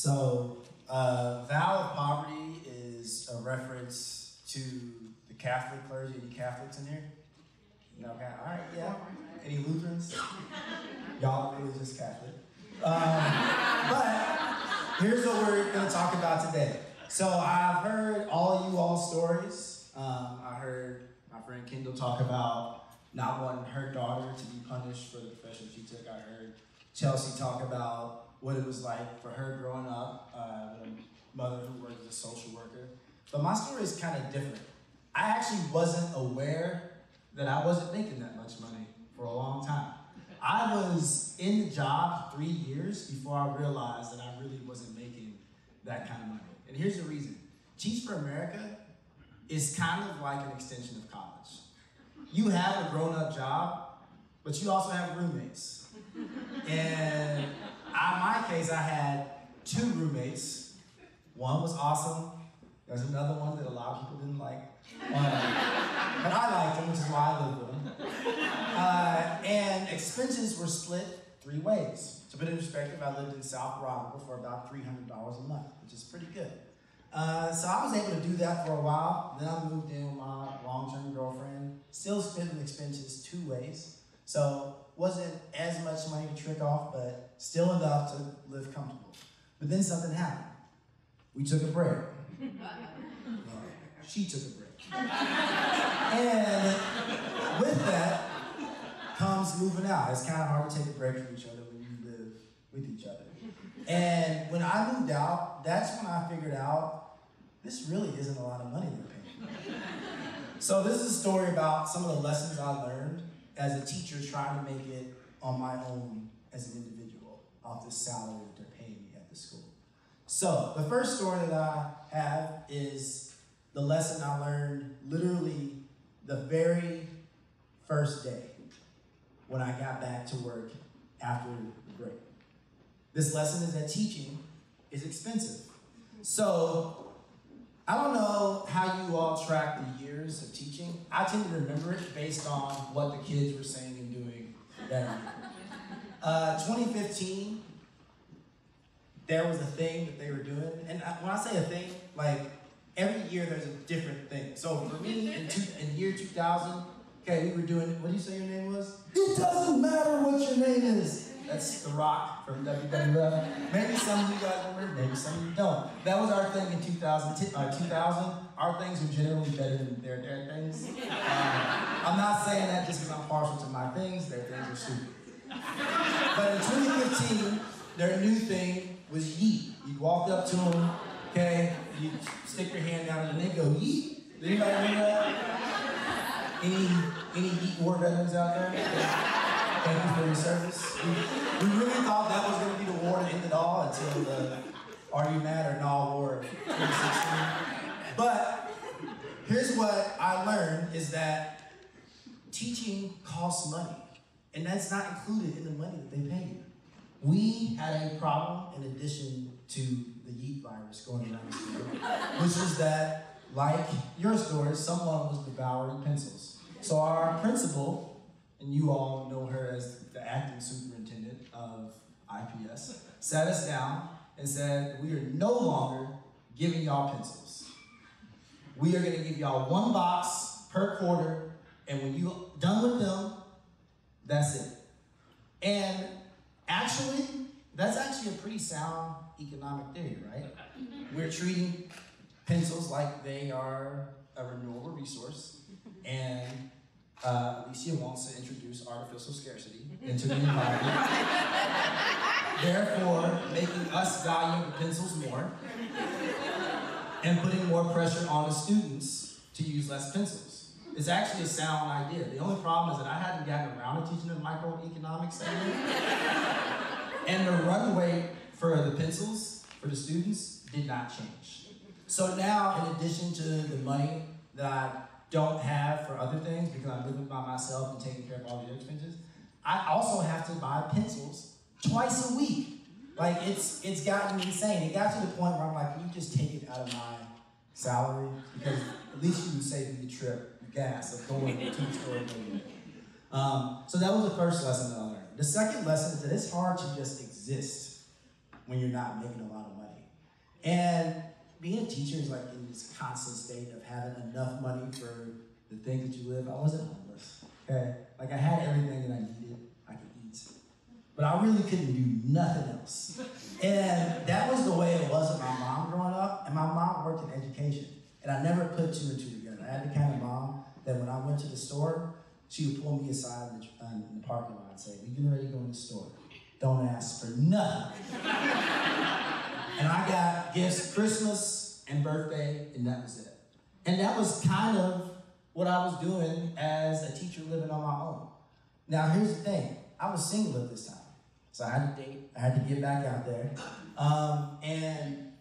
So, vow of poverty is a reference to the Catholic clergy. Any Catholics in here? No, okay, all right, yeah. Any Lutherans? Y'all are really just Catholic. But here's what we're going to talk about today. So I've heard all you all stories. I heard my friend Kendall talk about not wanting her daughter to be punished for the profession she took. I heard Chelsea talk about what it was like for her growing up, with a mother who worked as a social worker. But my story is kind of different. I actually wasn't aware that I wasn't making that much money for a long time. I was in the job 3 years before I realized that I really wasn't making that kind of money. And here's the reason. Teach for America is kind of like an extension of college. You have a grown-up job, but you also have roommates. And in my case, I had 2 roommates. One was awesome. There's another one that a lot of people didn't like. But I liked him, which is why I lived with him. And expenses were split 3 ways. To put it in perspective, I lived in South Rockville for about $300 a month, which is pretty good. So I was able to do that for a while. Then I moved in with my long-term girlfriend, still splitting expenses 2 ways. So wasn't as much money to trick off, but still enough to live comfortable. But then something happened. We took a break. She took a break. And with that comes moving out. It's kind of hard to take a break from each other when you live with each other. And when I moved out, that's when I figured out this really isn't a lot of money they're paying. So this is a story about some of the lessons I learned as a teacher trying to make it on my own as an individual off the salary that they're paying me at the school. So the first story that I have is the lesson I learned literally the very first day when I got back to work after the break. This lesson is that teaching is expensive. So I don't know how you all track the years of teaching. I tend to remember it based on what the kids were saying and doing that year. 2015, there was a thing that they were doing. And when I say a thing, like every year there's a different thing. So for me, in year 2000, okay, we were doing, what did you say your name was? It doesn't matter what your name is. That's The Rock from WWF. Maybe some of you guys remember, maybe some of you don't. That was our thing in 2000. Our things are generally better than their things. I'm not saying that just because I'm partial to my things. Their things are stupid. But in 2015, their new thing was yeet. You'd walk up to them, okay, you'd stick your hand down and they go yeet. Did anybody remember that? Any yeet war veterans out there? Thank you for your service. We really thought that was going to be the war to end it all until the Are You Mad or Nah War of 2016. But here's what I learned is that teaching costs money. And that's not included in the money that they pay you. We had a problem in addition to the yeet virus going around the school, which is that, like your stories, someone was devouring pencils. So our principal, and you all know her as the acting superintendent of IPS, sat us down and said, we are no longer giving y'all pencils. We are gonna give y'all 1 box per quarter, and when you're done with them, that's it. And actually, that's actually a pretty sound economic theory, right? We're treating pencils like they are a renewable resource, and Alicia wants to introduce artificial scarcity into the environment, therefore making us value the pencils more and putting more pressure on the students to use less pencils. It's actually a sound idea. The only problem is that I hadn't gotten around to teaching the microeconomics segment, and the runway for the pencils for the students did not change. So now, in addition to the money that I don't have for other things because I'm living by myself and taking care of all the other expenses, I also have to buy pencils twice a week. Like it's gotten me insane. It got to the point where I'm like, can you just take it out of my salary? Because at least you would save me the trip, the gas of going to the store. So that was the first lesson that I learned. The second lesson is that it's hard to just exist when you're not making a lot of money. And being a teacher is like in this constant state of having enough money for the things that you live. I wasn't homeless, okay? Like I had everything that I needed, I could eat. But I really couldn't do nothing else. And that was the way it was with my mom growing up. And my mom worked in education. And I never put two and two together. I had the kind of mom that when I went to the store, she would pull me aside in the parking lot and say, "We getting ready to go in the store. Don't ask for nothing." And I got gifts Christmas and birthday, and that was it. And that was kind of what I was doing as a teacher living on my own. Now here's the thing, I was single at this time. So I had to date, I had to get back out there. And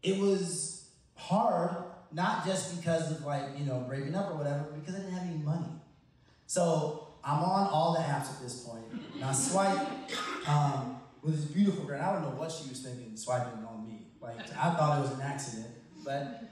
it was hard, not just because of breaking up or whatever, but because I didn't have any money. So I'm on all the apps at this point, and I swipe with this beautiful girl. I don't know what she was thinking swiping on me. Like, I thought it was an accident, but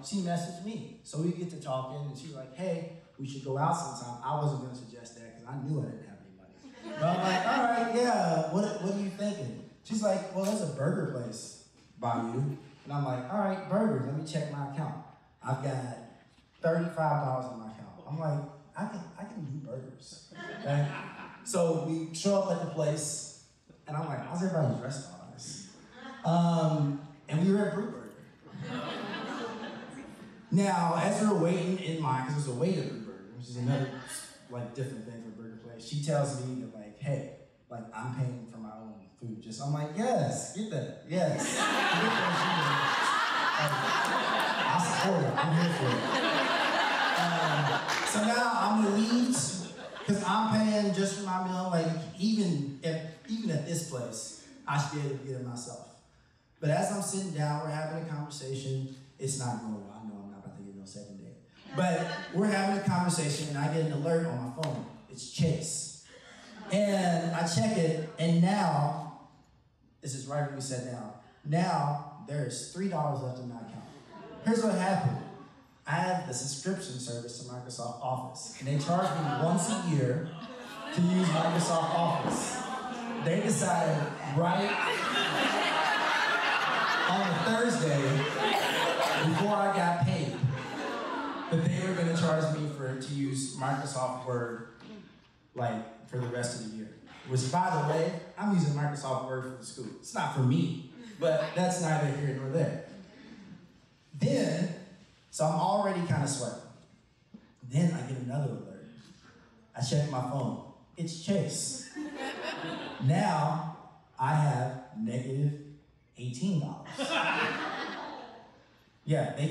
she messaged me. So we get to talking, and she's like, "Hey, we should go out sometime." I wasn't gonna suggest that because I knew I didn't have any money. But I'm like, "All right, yeah, what are you thinking?" She's like, "Well, there's a burger place by you." And I'm like, "All right, burgers, let me check my account. I've got $35 in my account." I'm like, I can do burgers. Okay? So we show up at the place, and I'm like, "How's everybody dressed all nice?" And we were at Brew Burger. Now, as we were waiting in line, because there's a wait at Brew Burger, which is another different thing for a burger place, she tells me that "Hey, I'm paying for my own food." I'm like, "Yes, get that, yes." I'll support it, I'm here for it. So now I'm relieved because I'm paying just for my meal. Even at this place, I should be able to get it myself. But as I'm sitting down, we're having a conversation. It's not going well. I know I'm not about to get no second date. But we're having a conversation, and I get an alert on my phone. It's Chase. And I check it, and now, this is right when we sat down, now there's $3 left in my account. Here's what happened. I have the subscription service to Microsoft Office, and they charge me once a year to use Microsoft Office. They decided right on a Thursday, before I got paid, that they were going to charge me to use Microsoft Word for the rest of the year. Which, by the way, I'm using Microsoft Word for the school. It's not for me, but that's neither here nor there. So I'm already kind of sweating. Then I get another alert. I check my phone. It's Chase. Now I have negative $18. Yeah, they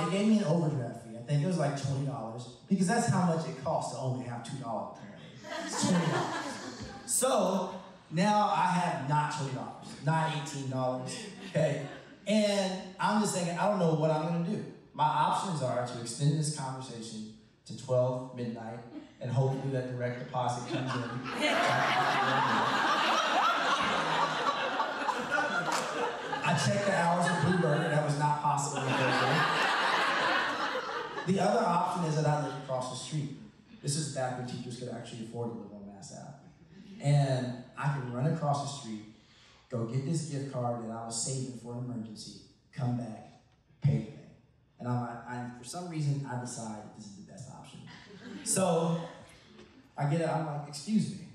gave me an overdraft fee. I think it was like $20 because that's how much it costs to only have $2 apparently. It's $20. So now I have not $20, not $18, okay? And I'm just thinking, I don't know what I'm gonna do. My options are to extend this conversation to 12 midnight and hopefully that direct deposit comes in. I checked the hours of Brew Burger, that was not possible on Thursday. The other option is that I live across the street. This is back when teachers could actually afford to live on Mass Ave. And I can run across the street, go get this gift card that I was saving for an emergency, come back, pay the thing. And for some reason, I decide this is the best option. So I get it, I'm like, "Excuse me."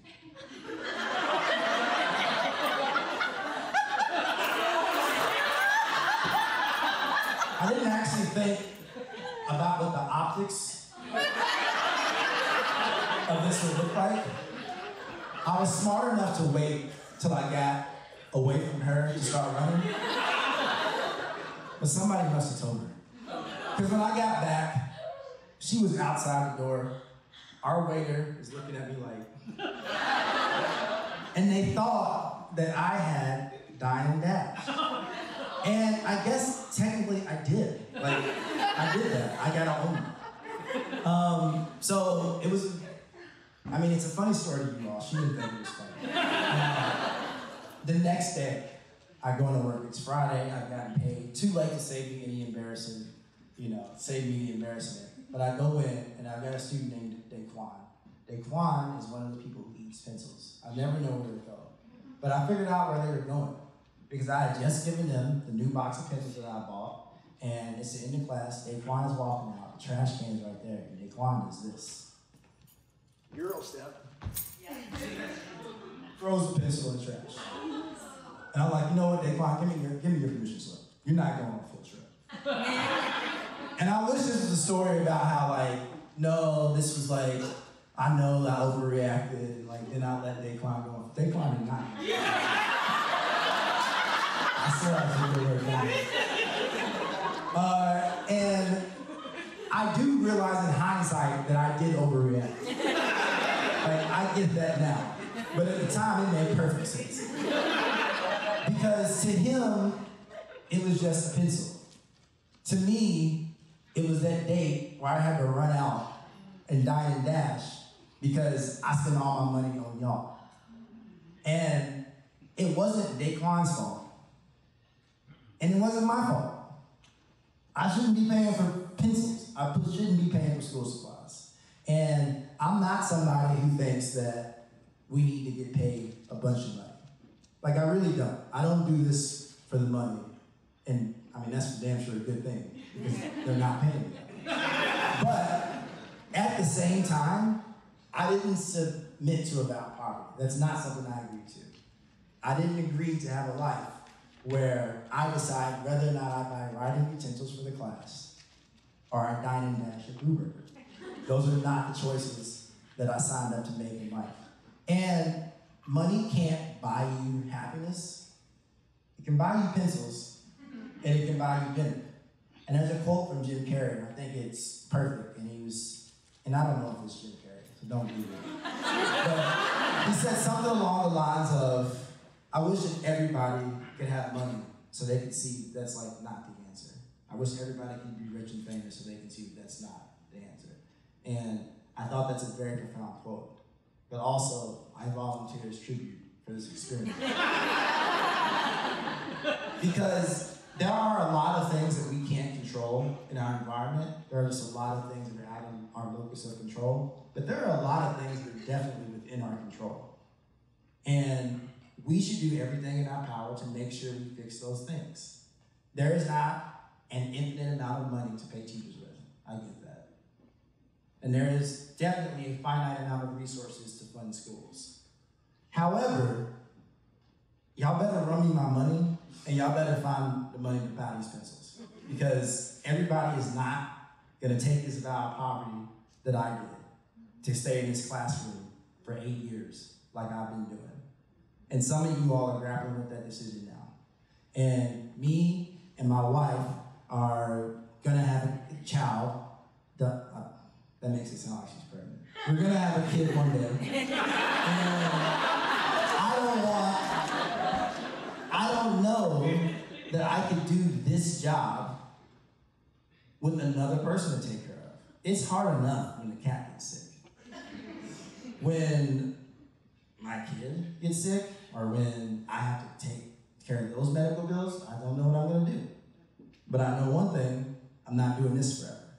I didn't actually think about what the optics of this would look like. I was smart enough to wait till I got away from her to start running. But somebody must have told her. Because when I got back, she was outside the door. Our waiter is looking at me like, and they thought that I had Dine and Dash. And I guess technically I did. I did that. I gotta own it. So it was, it's a funny story to you all. She didn't think it was funny. The next day, I go into work. It's Friday. I've gotten paid. Too late to save me any embarrassment. Save me the embarrassment. But I go in, and I've got a student named Daquan. Daquan is one of the people who eats pencils. I never know where they go. But I figured out where they were going. because I had just given them the new box of pencils that I bought, and it's the end of class. Daquan is walking out, the trash can's right there, and Daquan does this. Euro step. Yeah. Throws the pencil in the trash. And I'm like, you know what, Daquan, give me your permission slip. You're not going on a field trip. And I wish this was a story about how, like, no, this was like, I know I overreacted, and like, then I let Daquan go on. Daquan did not. I swear I did the word down. And I do realize in hindsight that I did overreact. Like, I get that now. But at the time, it made perfect sense. Because to him, it was just a pencil. To me, it was that date where I had to run out and dine and dash because I spent all my money on y'all. And it wasn't Daquan's fault. And it wasn't my fault. I shouldn't be paying for pencils. I shouldn't be paying for school supplies. And I'm not somebody who thinks that we need to get paid a bunch of money. Like, I really don't. I don't do this for the money. And, I mean, that's for damn sure a good thing, because they're not paying me. But, at the same time, I didn't submit to about poverty. That's not something I agreed to. I didn't agree to have a life where I decide whether or not I buy writing utensils for the class or I dine and dash at Blue Burger. Those are not the choices that I signed up to make in life. And money can't buy you happiness. It can buy you pencils, and it can buy you dinner. And there's a quote from Jim Carrey, and I think it's perfect, and and I don't know if it's Jim Carrey, so don't do it. But he said something along the lines of, I wish that everybody could have money so they could see that's like not the answer. I wish everybody could be rich and famous so they can see that's not the answer. And I thought that's a very profound quote. But also, I volunteer as tribute for this experiment. Because there are a lot of things that we can't control in our environment. There are just a lot of things that are out of our locus of control. But there are a lot of things that are definitely within our control. And we should do everything in our power to make sure we fix those things. There is not an infinite amount of money to pay teachers with. I get that. And there is definitely a finite amount of resources to fund schools. However, y'all better run me my money, and y'all better find the money to buy these pencils. Because everybody is not gonna take this vow of poverty that I did to stay in this classroom for 8 years, like I've been doing. And some of you all are grappling with that decision now. And me and my wife are gonna have a child. That makes it sound like she's pregnant. We're gonna have a kid one day. And I don't know that I could do this job with another person to take care of. It's hard enough when the cat gets sick. When my kid gets sick, or when I have to take care of those medical bills, I don't know what I'm gonna do. But I know one thing, I'm not doing this forever.